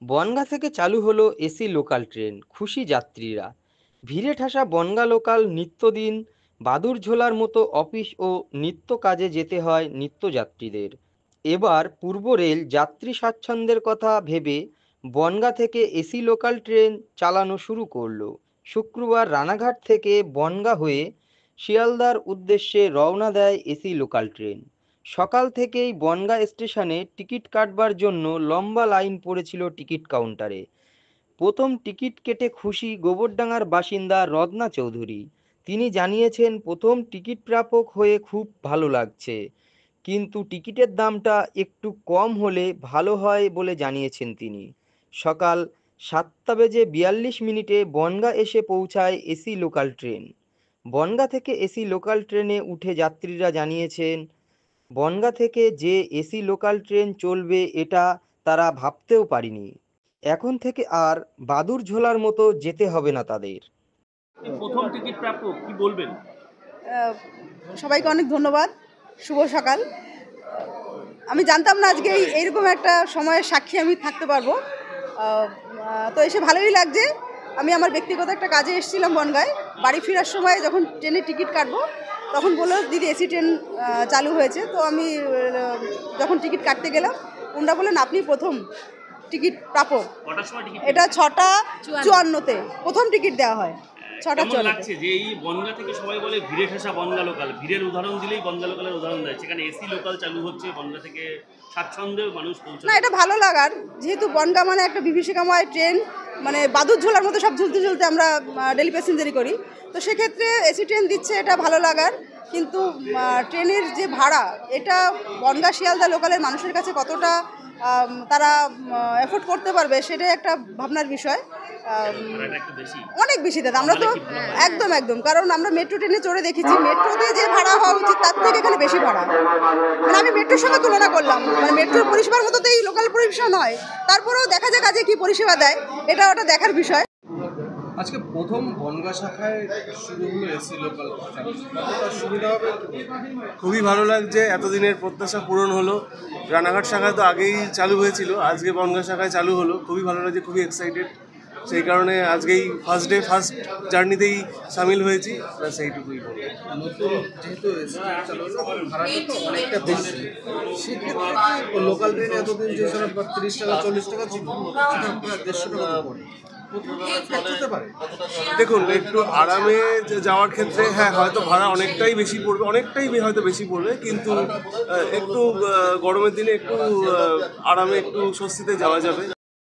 বনগাঁ থেকে চালু হলো এসি লোকাল ট্রেন, খুশি যাত্রীরা। ভিড়ে ঠাসা বনগাঁ লোকাল নিত্যদিন বাদুড়ঝোলার মতো অফিস ও নিত্য কাজে যেতে হয় নিত্যযাত্রীদের। এবার পূর্ব রেল যাত্রী স্বাচ্ছন্দ্যের কথা ভেবে বনগাঁ থেকে এসি লোকাল ট্রেন চালানো শুরু করলো। শুক্রবার রানাঘাট থেকে বনগাঁ হয়ে শিয়ালদার উদ্দেশ্যে রওনা দেয় এসি লোকাল ট্রেন। সকাল থেকেই বনগাঁ স্টেশনে টিকিট কাটবার জন্য লম্বা লাইন পড়েছিল টিকিট কাউন্টারে। প্রথম টিকিট কেটে খুশি গোবরডাঙ্গার বাসিন্দা রত্না চৌধুরী। তিনি জানিয়েছেন, প্রথম টিকিট প্রাপক হয়ে খুব ভালো লাগছে, কিন্তু টিকিটের দামটা একটু কম হলে ভালো হয় বলে জানিয়েছেন তিনি। সকাল 7:42 বনগাঁ এসে পৌঁছায় এসি লোকাল ট্রেন। বনগাঁ থেকে এসি লোকাল ট্রেনে উঠে যাত্রীরা জানিয়েছেন, বনগাঁ থেকে যে এসি লোকাল ট্রেন চলবে এটা তারা ভাবতেও পারেনি। এখন থেকে আর বাদুড়ঝোলার মতো যেতে হবে না তাদের। প্রথম টিকিট প্রাপক কি বলবেন? আহ, সবাইকে অনেক ধন্যবাদ। শুভ সকাল। আমি জানতাম না আজকে এইরকম একটা সময়ের সাক্ষী আমি থাকতে পারবো। তো এসে ভালোই লাগছে। আমি আমার ব্যক্তিগত একটা কাজে এসেছিলাম বনগাঁয়। বাড়ি ফেরার সময় যখন ট্রেনের টিকিট কাটবো তখন বললো, দিদি এসি ট্রেন চালু হয়েছে। তো আমি যখন টিকিট কাটতে গেলাম, ওনারা বললেন আপনি প্রথম টিকিট প্রাপক। এটা 6:54-তে প্রথম টিকিট দেওয়া হয়। কেমন লাগছে যে এই বনগাঁ থেকে সবাই বলে ভিড়ে ঠাসা বনগাঁ লোকাল, ভিড়ের উদাহরণ দিলেই বনগাঁ লোকালের উদাহরণ দেয়, সেখানে এসি লোকাল চালু হচ্ছে, বনগাঁ থেকে স্বাচ্ছন্দ্যে মানুষ পৌঁছে। না, এটা ভালো লাগার, যেহেতু বনগাঁ মানে একটা বিভীষিকাময় ট্রেন, মানে বাদুড়ঝোলার মতো সব ঝুলতে ঝুলতে আমরা ডেলি প্যাসেঞ্জারি করি। তো সেক্ষেত্রে এসি ট্রেন দিচ্ছে, এটা ভালো লাগার। কিন্তু ট্রেনের যে ভাড়া, এটা বনগাঁ শিয়ালদা লোকালের মানুষের কাছে কতটা তারা এফোর্ড করতে পারবে, সেটাই একটা ভাবনার বিষয়। অনেক বেশি দাদা, আমরা তো একদম একদম, কারণ আমরা মেট্রো ট্রেনে চড়ে দেখেছি, মেট্রোতে যে ভাড়া হওয়া উচিত তার থেকে এখানে বেশি ভাড়া। মানে আমি মেট্রোর সঙ্গে তুলনা করলাম, মানে মেট্রোর পরিষেবার মতো তো এই লোকাল পরিষেবা নয়। তারপরেও দেখা যাক আজকে কি পরিষেবা দেয়, এটা ওটা দেখার বিষয়। আজকে প্রথম বনগাঁ শাখায় শুরু হলো এসি লোকাল সার্ভিস, কতটা সুবিধা হবে? খুবই ভালো লাগছে, এতদিনের প্রত্যাশা পূরণ হলো। রানাঘাট শাখায় তো আগেই চালু হয়েছিল, আজকে বনগাঁ শাখায় চালু হলো, খুবই ভালো লাগছে, খুবই এক্সাইটেড। সেই কারণে আজকেই ফার্স্ট জার্নিতেই সামিল হয়েছি, প্লাস এইটুকুই বলবো। নতুন যেহেতু এসি চালু হলো, ভাড়াটা তো অনেকটা বেশি, সেক্ষেত্রে লোকাল ট্রেনে এতদিন যে 30 টাকা 40 টাকা ছিল, সেটা প্রায় 150 টাকা পড়ে। দেখুন, একটু আরামে যাওয়ার ক্ষেত্রে হ্যাঁ হয়তো ভাড়া অনেকটাই বেশি পড়বে, হয়তো বেশি পড়বে, কিন্তু একটু গরমের দিনে একটু আরামে একটু স্বস্তিতে যাওয়া যাবে।